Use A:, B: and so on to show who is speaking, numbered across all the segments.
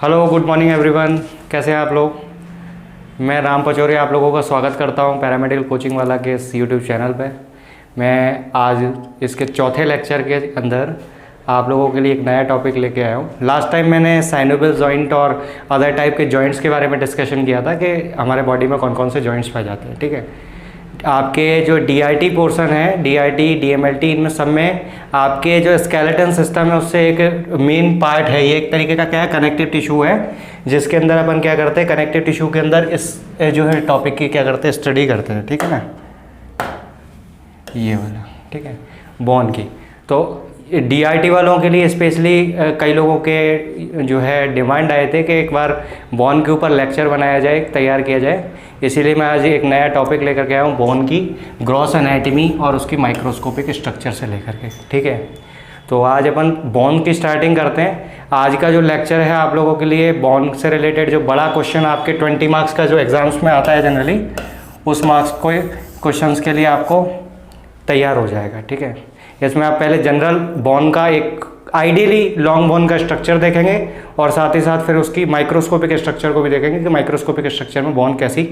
A: Hello, good morning everyone. कैसे हैं आप लोग? मैं राम पचौरी आप लोगों का स्वागत करता हूं पैरामेडिकल कोचिंग वाला के इस यूट्यूब चैनल पे। मैं आज इसके चौथे लेक्चर के अंदर आप लोगों के लिए एक नया टॉपिक लेके आया हूं। लास्ट टाइम मैंने साइनोवियल जॉइंट और अदर टाइप के जॉइंट्स के बारे में डिस्कशन किया था कि हमारे बॉडी में कौन कौन से जॉइंट्स पाए जाते हैं। ठीक है, आपके जो DRT पोर्शन है, DRT DMLT, इनमें सब में आपके जो स्केलेटन सिस्टम है उससे एक मेन पार्ट है। ये एक तरीके का क्या है, कनेक्टिव टिश्यू है, जिसके अंदर अपन क्या करते हैं, कनेक्टिव टिश्यू के अंदर इस जो है टॉपिक की क्या करते हैं, स्टडी करते हैं। ठीक है ना, ये वाला। ठीक है, बोन की। तो DRT वालों के लिए स्पेशली कई लोगों के जो है डिमांड आए थे कि एक बार बोन के ऊपर लेक्चर बनाया जाए, तैयार किया जाए। इसीलिए मैं आज एक नया टॉपिक लेकर के आया हूँ, बोन की ग्रॉस एनाटमी और उसकी माइक्रोस्कोपिक स्ट्रक्चर से लेकर के। ठीक है, तो आज अपन बोन की स्टार्टिंग करते हैं। आज का जो लेक्चर है आप लोगों के लिए बोन से रिलेटेड जो बड़ा क्वेश्चन आपके 20 मार्क्स का जो एग्ज़ाम्स में आता है जनरली, उस मार्क्स को क्वेश्चंस के लिए आपको तैयार हो जाएगा। ठीक है, इसमें आप पहले जनरल बोन का एक आइडियली लॉन्ग बोन का स्ट्रक्चर देखेंगे और साथ ही साथ फिर उसकी माइक्रोस्कोपिक स्ट्रक्चर को भी देखेंगे कि माइक्रोस्कोपिक स्ट्रक्चर में बोन कैसी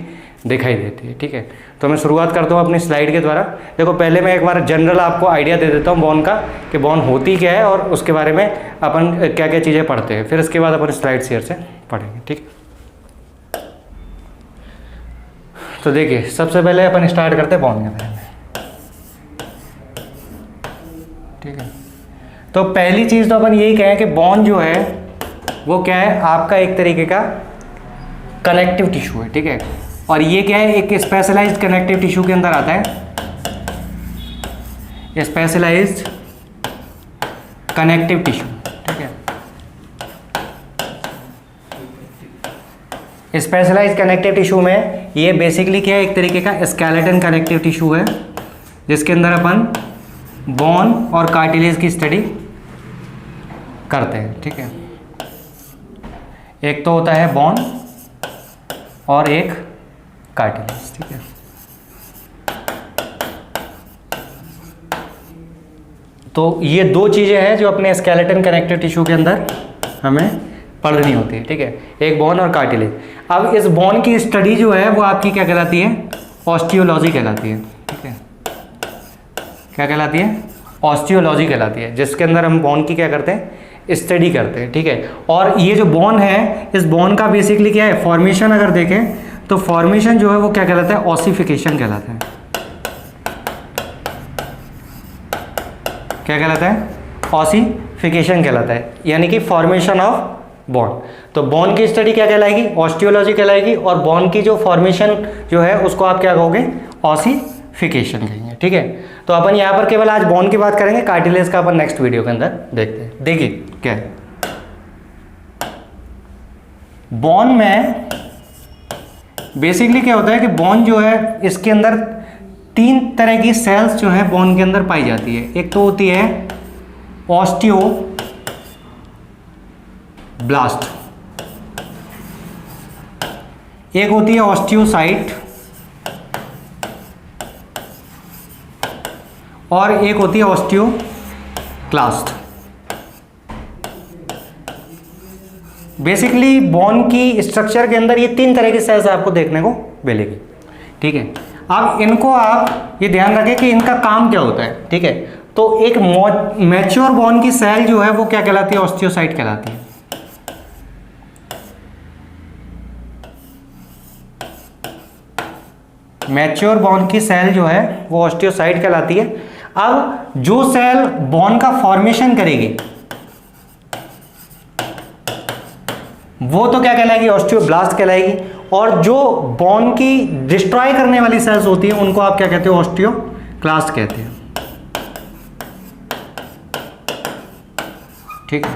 A: दिखाई देती है। ठीक है, तो मैं शुरुआत करता हूँ अपनी स्लाइड के द्वारा। देखो, पहले मैं एक बार जनरल आपको आइडिया दे देता हूँ बोन का, कि बोन होती क्या है और उसके बारे में अपन क्या क्या चीज़ें पढ़ते हैं। फिर इसके बाद अपन स्लाइड शेयर से पढ़ेंगे। ठीक है, तो देखिए, सबसे पहले अपन स्टार्ट करते हैं बोन के बारे में। ठीक है, तो पहली चीज़ तो अपन यही कहें कि बोन जो है वो क्या है, आपका एक तरीके का कनेक्टिव टिश्यू है। ठीक है, और ये क्या है, एक स्पेशलाइज्ड कनेक्टिव टिश्यू के अंदर आता है, स्पेशलाइज्ड कनेक्टिव टिश्यू। ठीक है, स्पेशलाइज्ड कनेक्टिव टिश्यू में ये बेसिकली क्या है, एक तरीके का स्केलेटन कनेक्टिव टिश्यू है, जिसके अंदर अपन बोन और कार्टिलेज की स्टडी करते हैं। ठीक है, एक तो होता है बोन और एक कार्टिलेज। ठीक है, तो ये दो चीज़ें हैं जो अपने स्केलेटन कनेक्टिव टिश्यू के अंदर हमें पढ़नी होती है। ठीक है, एक बोन और कार्टिलेज। अब इस बोन की स्टडी जो है वो आपकी क्या कहलाती है, ऑस्टियोलॉजी कहलाती है। ठीक है, क्या कहलाती है, ऑस्टियोलॉजी कहलाती है, जिसके अंदर हम बोन की क्या करते हैं, स्टडी करते हैं। ठीक है, और ये जो बोन है, इस बोन का बेसिकली क्या है, फॉर्मेशन अगर देखें तो फॉर्मेशन जो है वो क्या कहलाता है, ऑसिफिकेशन कहलाता है। क्या कहलाता है, ऑसिफिकेशन कहलाता है, यानी कि फॉर्मेशन ऑफ बोन। तो बोन की स्टडी क्या कहलाएगी, ऑस्टियोलॉजी कहलाएगी, और बोन की जो फॉर्मेशन जो है उसको आप क्या कहोगे, ऑसिफिकेशन कहेंगे। ठीक है, तो अपन यहाँ पर केवल आज बोन की बात करेंगे, कार्टिलेज का अपन नेक्स्ट वीडियो के अंदर देखते हैं। देखिए क्या है, बोन में बेसिकली क्या होता है कि बोन जो है, इसके अंदर तीन तरह की सेल्स जो है बोन के अंदर पाई जाती है। एक तो होती है ऑस्टियोब्लास्ट, एक होती है ऑस्टियोसाइट, और एक होती है ऑस्टियोक्लास्ट। बेसिकली बोन की स्ट्रक्चर के अंदर ये तीन तरह की सेल्स आपको देखने को मिलेगी। ठीक है, अब इनको आप ये ध्यान रखें कि इनका काम क्या होता है। ठीक है, तो एक मैच्योर बोन की सेल जो है वो क्या कहलाती है, ऑस्टियोसाइट कहलाती है। मैच्योर बोन की सेल जो है वो ऑस्टियोसाइट कहलाती है। अब जो सेल बोन का फॉर्मेशन करेगी वो तो क्या कहलाएगी, ऑस्टियोब्लास्ट कहलाएगी, और जो बोन की डिस्ट्रॉय करने वाली सेल्स होती है उनको आप क्या कहते हो, ऑस्टियोक्लास्ट कहते हैं। ठीक है,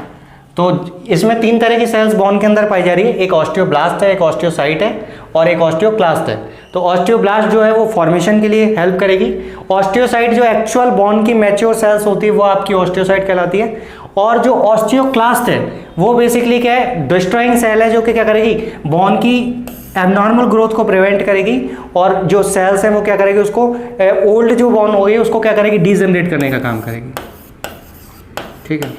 A: तो इसमें तीन तरह की सेल्स बोन के अंदर पाई जा रही है, एक ऑस्टियोब्लास्ट है, एक ऑस्टियोसाइट है और एक ऑस्टियोक्लास्ट है। तो ऑस्टियोब्लास्ट जो है वो फॉर्मेशन के लिए हेल्प करेगी, ऑस्टियोसाइट जो एक्चुअल बोन की मैच्योर सेल्स होती है वो आपकी ऑस्टियोसाइट कहलाती है, और जो ऑस्टियोक्लास्ट है वो बेसिकली क्या है, डिस्ट्रॉइंग सेल है, जो कि क्या करेगी, बोन की एबनॉर्मल ग्रोथ को प्रिवेंट करेगी, और जो सेल्स हैं वो क्या करेगी, उसको ओल्ड जो बोन हो गई उसको क्या करेगी, डीजनरेट करने का काम करेगी। ठीक है,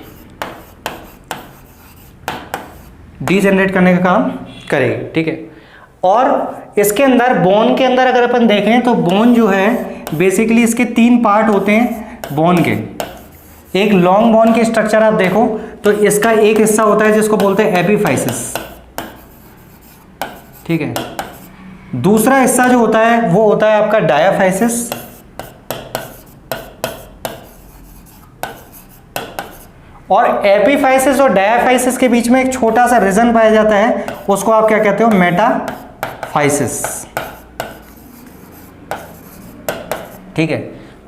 A: डीजनरेट करने का काम करेगी, ठीक है। और इसके अंदर बोन के अंदर अगर अपन देखें तो बोन जो है बेसिकली इसके 3 पार्ट होते हैं बोन के। एक लॉन्ग बोन की स्ट्रक्चर आप देखो तो इसका एक हिस्सा होता है जिसको बोलते हैं एपिफाइसिस, ठीक है। दूसरा हिस्सा जो होता है वो होता है आपका डायाफाइसिस, और एपिफाइसिस और डायाफाइसिस के बीच में एक छोटा सा रीजन पाया जाता है, उसको आप क्या कहते हो, मेटाफाइसिस, ठीक है।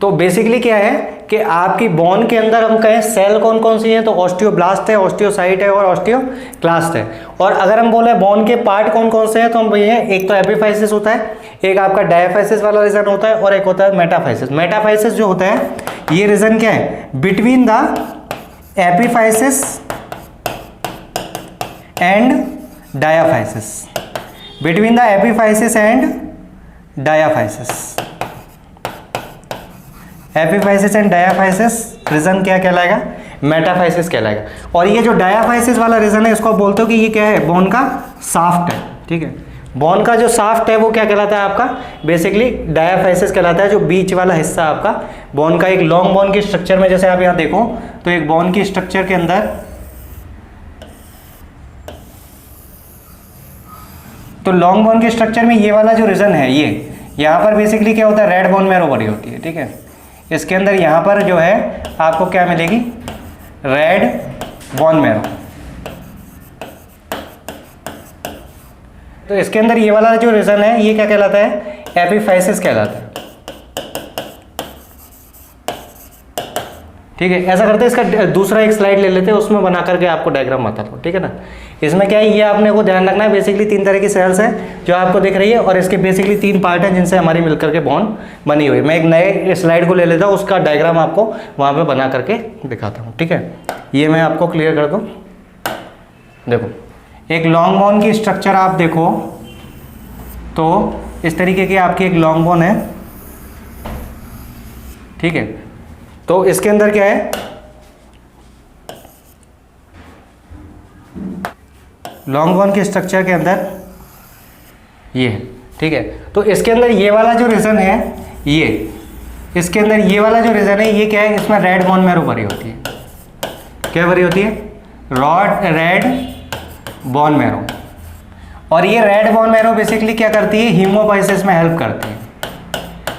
A: तो बेसिकली क्या है कि आपकी बोन के अंदर हम कहें सेल कौन कौन सी हैं, तो ऑस्टियोब्लास्ट है, ऑस्टियोसाइट है और ऑस्टियोक्लास्ट है। और अगर हम बोले बोन के पार्ट कौन कौन से हैं तो हम ये एक तो एपिफाइसिस होता है, एक आपका डायाफाइसिस वाला रीजन होता है और एक होता है मेटाफाइसिस। मेटाफाइसिस जो होता है ये रीजन क्या है, between the epiphysis and diaphysis, between the epiphysis and diaphysis. Epiphysis and diaphysis region क्या कहलाएगा, मेटाफाइसिस कहलाएगा। और ये जो डायाफाइसिस वाला रीजन है इसको बोलते हो कि ये क्या है, बोन का साफ्ट है, ठीक है। बोन का जो साफ्ट है वो क्या कहलाता है आपका, बेसिकली डायाफाइसिस कहलाता है। जो बीच वाला हिस्सा आपका बोन का, एक लॉन्ग बोन की स्ट्रक्चर में जैसे आप यहाँ देखो तो एक बोन की स्ट्रक्चर के अंदर, तो लॉन्ग बोन के स्ट्रक्चर में ये वाला जो रीजन है, ये यहाँ पर बेसिकली क्या होता है, रेड बोन मैरो बड़ी होती है, ठीक है। इसके अंदर यहाँ पर जो है आपको क्या मिलेगी, रेड बोन मैरो। तो इसके अंदर ये वाला जो रीजन है ये क्या कहलाता है, एपिफाइसिस कहलाता है, ठीक है। ऐसा करते हैं, इसका दूसरा एक स्लाइड ले लेते हैं, उसमें बना करके आपको डायग्राम बताता हूँ, ठीक है ना। इसमें क्या है, ये आपने को ध्यान रखना है, बेसिकली 3 तरह की सेल्स हैं जो आपको दिख रही है और इसके बेसिकली 3 पार्ट हैं जिनसे हमारी मिलकर के बोन बनी हुई है। मैं एक नए स्लाइड को ले लेता हूँ, उसका डायग्राम आपको वहाँ पे बना करके दिखाता हूँ, ठीक है। ये मैं आपको क्लियर कर दूँ। देखो एक लॉन्ग बोन की स्ट्रक्चर आप देखो तो इस तरीके की आपकी एक लॉन्ग बोन है, ठीक है। तो इसके अंदर क्या है, लॉन्ग बोन के स्ट्रक्चर के अंदर ये है, ठीक है। तो इसके अंदर ये वाला जो रीजन है, ये इसके अंदर ये वाला जो रीजन है ये क्या है, इसमें रेड बोन मैरो भरी होती है। क्या भरी होती है, रेड बोन मैरो। और ये रेड बोन मैरो बेसिकली क्या करती है, हीमोपाइसिस में हेल्प करती है।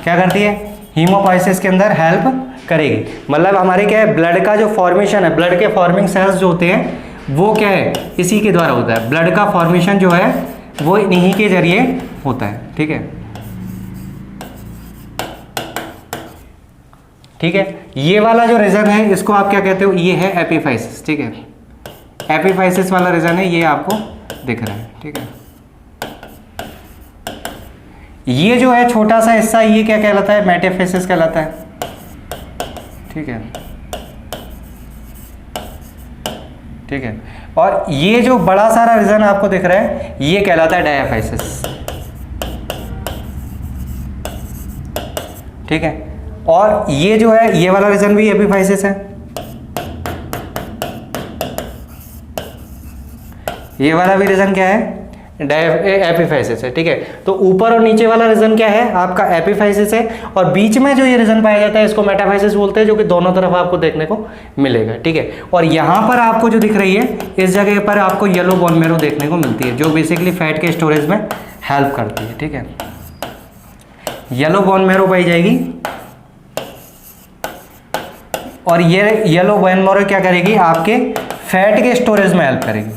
A: क्या करती है, हीमोपाइसिस के अंदर हेल्प करेगी। मतलब हमारे क्या है, ब्लड का जो फॉर्मेशन है, ब्लड के फॉर्मिंग सेल्स जो होते हैं वो क्या है, इसी के द्वारा होता है। ब्लड का फॉर्मेशन जो है वो इन्हीं के जरिए होता है, ठीक है, ठीक है। ये वाला जो रीजन है इसको आप क्या कहते हो, ये है एपिफाइसिस, ठीक है। एपिफाइसिस वाला रीजन है, ये आपको दिख रहा है, ठीक है। ये जो है छोटा सा हिस्सा, ये क्या कहलाता है, मेटाफाइसिस कहलाता है, ठीक है, ठीक है। और ये जो बड़ा सारा रीजन आपको दिख रहा है ये कहलाता है डायाफाइसिस, ठीक है। और ये जो है ये वाला रीजन भी एपिफाइसिस है, ये वाला भी रीजन क्या है, एपिफाइसिस है, ठीक है। तो ऊपर और नीचे वाला रीजन क्या है आपका, एपिफाइसिस है। और बीच में जो ये रीजन पाया जाता है इसको मेटाफाइसिस बोलते हैं, जो कि दोनों तरफ आपको देखने को मिलेगा, ठीक है। और यहाँ पर आपको जो दिख रही है इस जगह पर आपको येलो बोन मैरो देखने को मिलती है, जो बेसिकली फैट के स्टोरेज में हेल्प करती है, ठीक है। येलो बोन मैरो पाई जाएगी और ये येलो बोन मैरो क्या करेगी, आपके फैट के स्टोरेज में हेल्प करेगी,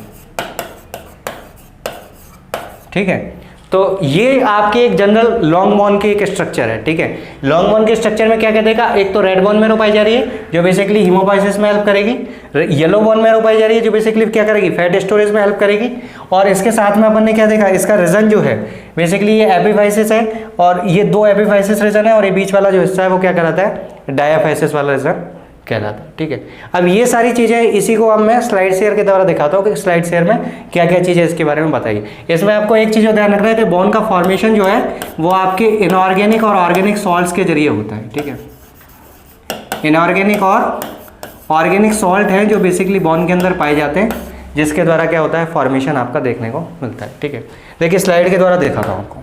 A: ठीक है। तो ये आपके एक जनरल लॉन्ग बोन की एक स्ट्रक्चर है, ठीक है। लॉन्ग बोन के स्ट्रक्चर में क्या क्या देखा, एक तो रेड बोन मैरो पाई जा रही है जो बेसिकली हीमोपाइसिस में हेल्प करेगी, येलो बोन मैरो पाई जा रही है जो बेसिकली क्या करेगी, फैट स्टोरेज में हेल्प करेगी। और इसके साथ में अपन ने क्या देखा, इसका रीजन जो है बेसिकली ये एपिफाइसिस है और ये 2 एपिफाइसिस रीजन है और ये बीच वाला जो हिस्सा है वो क्या कहलाता है, डायाफाइसिस वाला रीजन कहलाता है, ठीक है। अब ये सारी चीज़ें इसी को अब मैं स्लाइड शेयर के द्वारा दिखाता हूँ कि स्लाइड शेयर में क्या क्या चीज़ें इसके बारे में बताइए। इसमें आपको एक चीज़ ध्यान रखना है कि बोन का फॉर्मेशन जो है वो आपके इनऑर्गेनिक और ऑर्गेनिक सॉल्ट्स के जरिए होता है, ठीक है। इनऑर्गेनिक और ऑर्गेनिक सॉल्ट हैं जो बेसिकली बोन के अंदर पाए जाते हैं, जिसके द्वारा क्या होता है, फॉर्मेशन आपका देखने को मिलता है। ठीक है, देखिए स्लाइड के द्वारा दिखाता हूँ आपको।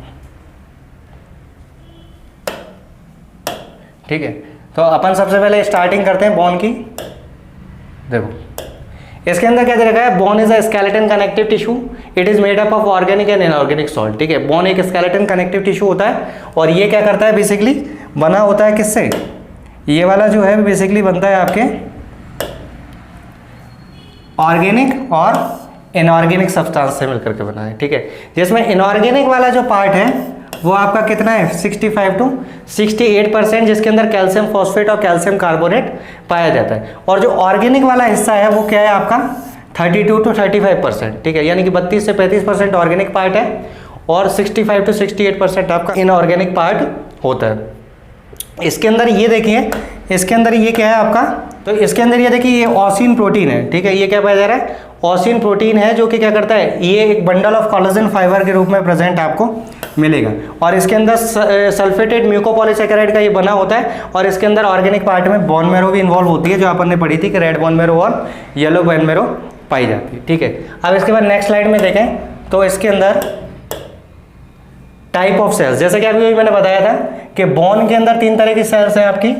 A: ठीक है, तो अपन सबसे पहले स्टार्टिंग करते हैं बोन की। देखो इसके अंदर क्या दे रखा है, bone is a skeleton connective tissue, it is made up of organic and inorganic salt. ठीक है, बोन एक स्केलेटन कनेक्टिव टिश्यू होता है और ये क्या करता है, बेसिकली बना होता है किससे, ये वाला जो है बेसिकली बनता है आपके ऑर्गेनिक और इनऑर्गेनिक सब्सटेंस से मिलकर के बना है। ठीक है, जिसमें इनऑर्गेनिक वाला जो पार्ट है वो आपका कितना है, 65 to 68%, जिसके अंदर कैल्शियम फॉस्फेट और कैल्शियम कार्बोनेट पाया जाता है। और जो ऑर्गेनिक वाला हिस्सा है वो क्या है आपका 32 to 35%। ठीक है, यानी कि 32 से 35% ऑर्गेनिक पार्ट है और 65 to 68% आपका इनऑर्गेनिक पार्ट होता है। इसके अंदर ये देखिए, इसके अंदर ये क्या है आपका, तो इसके अंदर ये देखिए ये ऑसिन प्रोटीन है। ठीक है, ये क्या पाया जा रहा है, ऑसिन प्रोटीन है, जो कि क्या करता है, ये एक बंडल ऑफ कोलेजन फाइबर के रूप में प्रेजेंट आपको मिलेगा। और इसके अंदर सल्फेटेड म्यूकोपॉलीसैकेराइड का ये बना होता है। और इसके अंदर ऑर्गेनिक पार्ट में बोन मैरो भी इन्वॉल्व होती है, जो अपन ने पढ़ी थी कि रेड बोन मैरो और येलो बोन मैरो पाई जाती है। ठीक है, अब इसके बाद नेक्स्ट स्लाइड में देखें तो इसके अंदर टाइप ऑफ सेल्स, जैसे कि अभी मैंने बताया था कि बोन के अंदर 3 तरह की सेल्स हैं आपकी।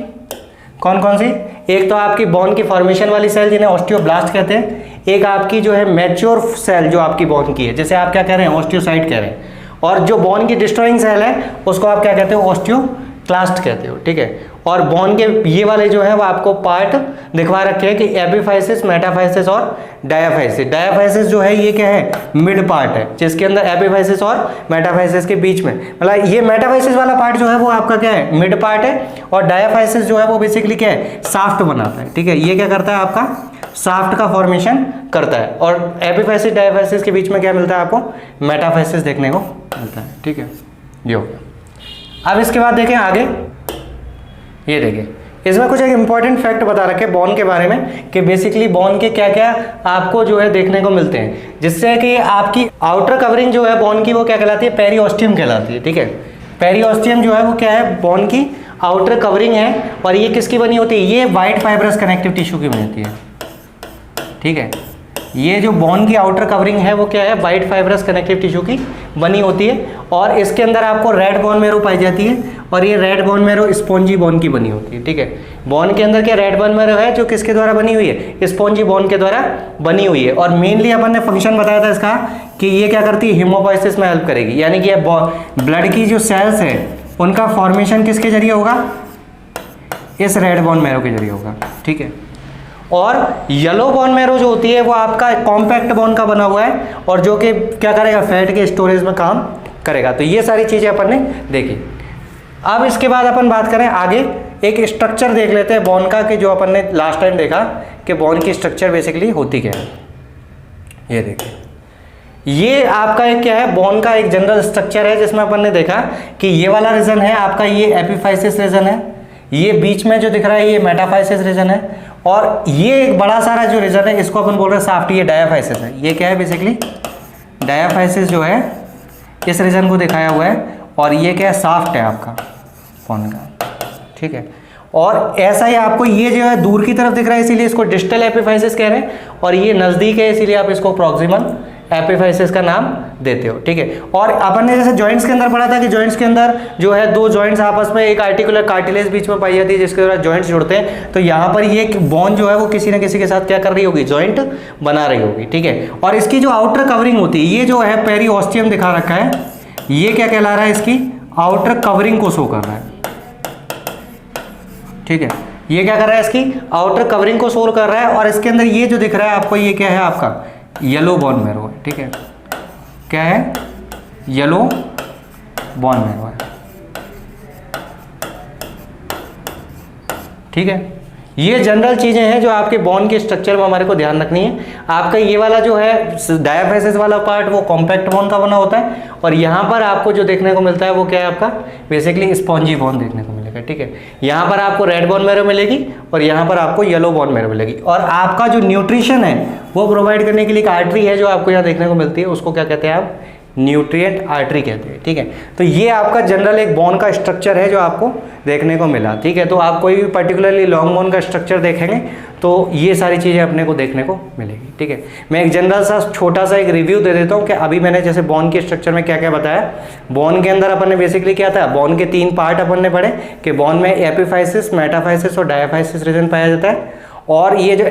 A: कौन कौन सी, एक तो आपकी बोन की फॉर्मेशन वाली सेल जिन्हें ऑस्टियोब्लास्ट कहते हैं, एक आपकी जो है मैच्योर सेल जो आपकी बोन की है, जैसे आप क्या कह रहे हैं, ऑस्टियोसाइट कह रहे हैं, और जो बोन की डिस्ट्रॉइंग सेल है उसको आप क्या कहते हो, ऑस्टियोक्लास्ट कहते हो। ठीक है, और बोन के ये वाले जो है वो आपको पार्ट दिखवा रखे हैं कि एपिफाइसिस, मेटाफाइसिस और डायाफाइसिस। डायाफाइसिस जो है ये क्या है, मिड पार्ट है, जिसके अंदर एपिफाइसिस और मेटाफाइसिस के बीच में, मतलब ये मेटाफाइसिस वाला पार्ट जो है वो आपका क्या है, मिड पार्ट है, और डायाफाइसिस जो है वो बेसिकली क्या है, साफ्ट बनाता है। ठीक है, ये क्या करता है आपका, साफ्ट का फॉर्मेशन करता है। और एपिफाइसिस डायाफाइसिस के बीच में क्या मिलता है आपको, मेटाफाइसिस देखने को मिलता है। ठीक है, यो अब इसके बाद देखें आगे, ये देखिए इसमें कुछ एक इंपॉर्टेंट फैक्ट बता रखे बोन के बारे में कि बेसिकली बोन के क्या क्या आपको जो है देखने को मिलते हैं, जिससे कि आपकी आउटर कवरिंग जो है बोन की वो क्या कहलाती है, पेरिओस्टियम कहलाती है। ठीक है, पेरिओस्टियम जो है वो क्या है, बोन की आउटर कवरिंग है। और ये किसकी बनी होती है, ये वाइट फाइब्रस कनेक्टिव टिश्यू की बनी होती है। ठीक है, ये जो बोन की आउटर कवरिंग है वो क्या है, वाइट फाइब्रस कनेक्टिव टिश्यू की बनी होती है। और इसके अंदर आपको रेड बोन मैरो पाई जाती है, और ये red bone marrow spongy bone की बनी होती है। ठीक है, बोन के अंदर क्या रेड बोन मैरो है जो किसके द्वारा बनी हुई है, स्पॉन्जी बोन के द्वारा बनी हुई है। और मेनली अपन ने फंक्शन बताया था इसका कि ये क्या करती है, हीमोपोइसिस में हेल्प करेगी, यानी कि ब्लड की जो सेल्स है उनका फॉर्मेशन किसके जरिए होगा, इस रेड बोन मैरो के जरिए होगा। ठीक है, और येलो बोन मैरो जो होती है वो आपका कॉम्पैक्ट बोन का बना हुआ है, और जो कि क्या करेगा, फैट के स्टोरेज में काम करेगा। तो ये सारी चीज़ें अपन ने देखी। अब इसके बाद अपन बात करें आगे, एक स्ट्रक्चर देख लेते हैं बोन का, कि जो अपन ने लास्ट टाइम देखा कि बोन की स्ट्रक्चर बेसिकली होती क्या है। ये देखिए, ये आपका एक क्या है, बोन का एक जनरल स्ट्रक्चर है, जिसमें अपन ने देखा कि ये वाला रीजन है आपका, ये एपिफाइसिस रीजन है, ये बीच में जो दिख रहा है ये मेटाफाइसिस रीजन है, और ये एक बड़ा सारा जो रीजन है इसको अपन बोल रहे हैं साफ्ट, ये डायाफाइसिस है। ये क्या है, बेसिकली डायाफाइसिस जो है इस रीजन को दिखाया हुआ है, और ये क्या है, साफ्ट है आपका बोन का। ठीक है, और ऐसा ही आपको ये जो है दूर की तरफ दिख रहा है, इसीलिए इसको डिस्टल एपिफाइसिस कह रहे हैं, और ये नज़दीक है इसीलिए आप इसको प्रॉक्सिमल एपिफाइसिस का नाम देते हो। ठीक है, और अपन ने जैसे जॉइंट्स के अंदर पढ़ा था कि जॉइंट्स के अंदर जो है दो जॉइंट्स आपस में, एक आर्टिकुलर कार्टिलेज बीच में पाई जाती है जिसके द्वारा जॉइंट्स जुड़ते हैं। तो यहाँ पर ये बोन जो है वो किसी न किसी के साथ क्या कर रही होगी, जॉइंट बना रही होगी। ठीक है, और इसकी जो आउटर कवरिंग होती है, ये जो है पेरिओस्टियम दिखा रखा है, ये क्या कहला रहा है, इसकी आउटर कवरिंग को शो कर रहा है। ठीक है, ये क्या कर रहा है, इसकी आउटर कवरिंग को शो कर रहा है, और इसके अंदर ये जो दिख रहा है आपको, ये क्या है आपका, येलो बोन मैरो है। ठीक है, क्या है, येलो बोन मैरो है। ठीक है, ये जनरल चीजें हैं जो आपके बोन के स्ट्रक्चर में हमारे को ध्यान रखनी है। आपका ये वाला जो है डायाफाइसिस वाला पार्ट वो कॉम्पैक्ट बोन का बना होता है, और यहाँ पर आपको जो देखने को मिलता है वो क्या है आपका, बेसिकली स्पॉन्जी बोन देखने को मिलेगा। ठीक है, यहाँ पर आपको रेड बोन मैरो मिलेगी, और यहाँ पर आपको येलो बोन मैरो मिलेगी। और आपका जो न्यूट्रिशन है वो प्रोवाइड करने के लिए एक आर्टरी है जो आपको यहाँ देखने को मिलती है, उसको क्या कहते हैं आप, न्यूट्रिएंट आर्टरी कहते हैं, ठीक है। तो ये आपका जनरल एक बोन का स्ट्रक्चर है जो आपको देखने को मिला, ठीक है। तो आप कोई भी पर्टिकुलरली लॉन्ग बोन का स्ट्रक्चर देखेंगे तो ये सारी चीज़ें अपने को देखने को मिलेगी, ठीक है। मैं एक जनरल सा छोटा सा एक रिव्यू दे देता हूँ कि अभी मैंने जैसे बोन के स्ट्रक्चर में क्या क्या बताया। बोन के अंदर अपन ने बेसिकली क्या था, बोन के 3 पार्ट अपन ने पढ़े कि बोन में एपिफाइसिस, मेटाफाइसिस और डायाफाइसिस रीजन पाया जाता है। और ये जो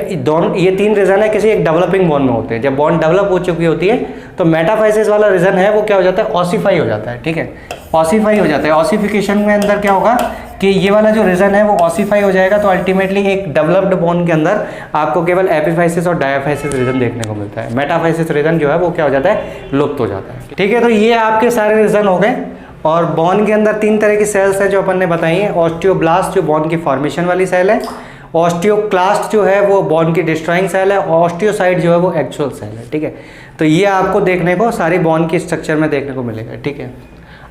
A: ये 3 रीजन है किसी एक डेवलपिंग बोन में होते हैं। जब बोन डेवलप हो चुकी होती है तो मेटाफाइसिस वाला रीजन है वो क्या हो जाता है, ऑसिफाई हो जाता है, ठीक है। ऑसिफाई हो जाता है। ऑसिफिकेशन में अंदर क्या होगा कि ये वाला जो रीजन है वो ऑसिफाई हो जाएगा, तो अल्टीमेटली एक डेवलप्ड बोन के अंदर आपको केवल एपिफाइसिस और डायाफाइसिस रीजन देखने को मिलता है। मेटाफाइसिस रीजन जो है वो क्या हो जाता है, लुप्त हो जाता है, ठीक है। तो ये आपके सारे रीजन हो गए। और बोन के अंदर 3 तरह की सेल्स है जो अपन ने बताई है। ऑस्टियोब्लास्ट जो बोन की फॉर्मेशन वाली सेल है, ऑस्टियोक्लास्ट जो है वो बोन की डिस्ट्रॉइंग सेल है, ऑस्टियोसाइट जो है वो एक्चुअल सेल है, ठीक है। तो ये आपको देखने को सारी बोन की स्ट्रक्चर में देखने को मिलेगा, ठीक है।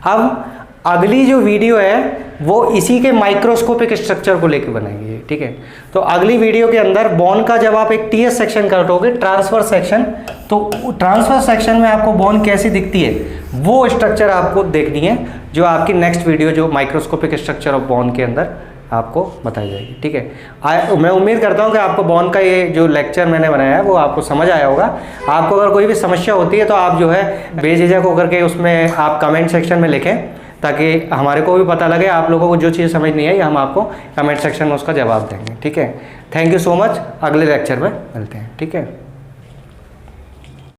A: अब अगली जो वीडियो है वो इसी के माइक्रोस्कोपिक स्ट्रक्चर को लेकर बनाएंगे, ठीक है। तो अगली वीडियो के अंदर बोन का जब आप एक टीएस सेक्शन काटोगे, ट्रांसफर सेक्शन, तो ट्रांसफर सेक्शन में आपको बोन कैसी दिखती है वो स्ट्रक्चर आपको देखनी है, जो आपकी नेक्स्ट वीडियो जो माइक्रोस्कोपिक स्ट्रक्चर ऑफ बोन के अंदर आपको बताई जाएगी, ठीक है। मैं उम्मीद करता हूँ कि आपको बोन का ये जो लेक्चर मैंने बनाया है वो आपको समझ आया होगा। आपको अगर कोई भी समस्या होती है तो आप जो है बेझिझक होकर के उसमें आप कमेंट सेक्शन में लिखें, ताकि हमारे को भी पता लगे आप लोगों को जो चीज़ समझ नहीं आई हम आपको कमेंट सेक्शन में उसका जवाब देंगे, ठीक है। Thank you so much. अगले लेक्चर में मिलते हैं, ठीक है।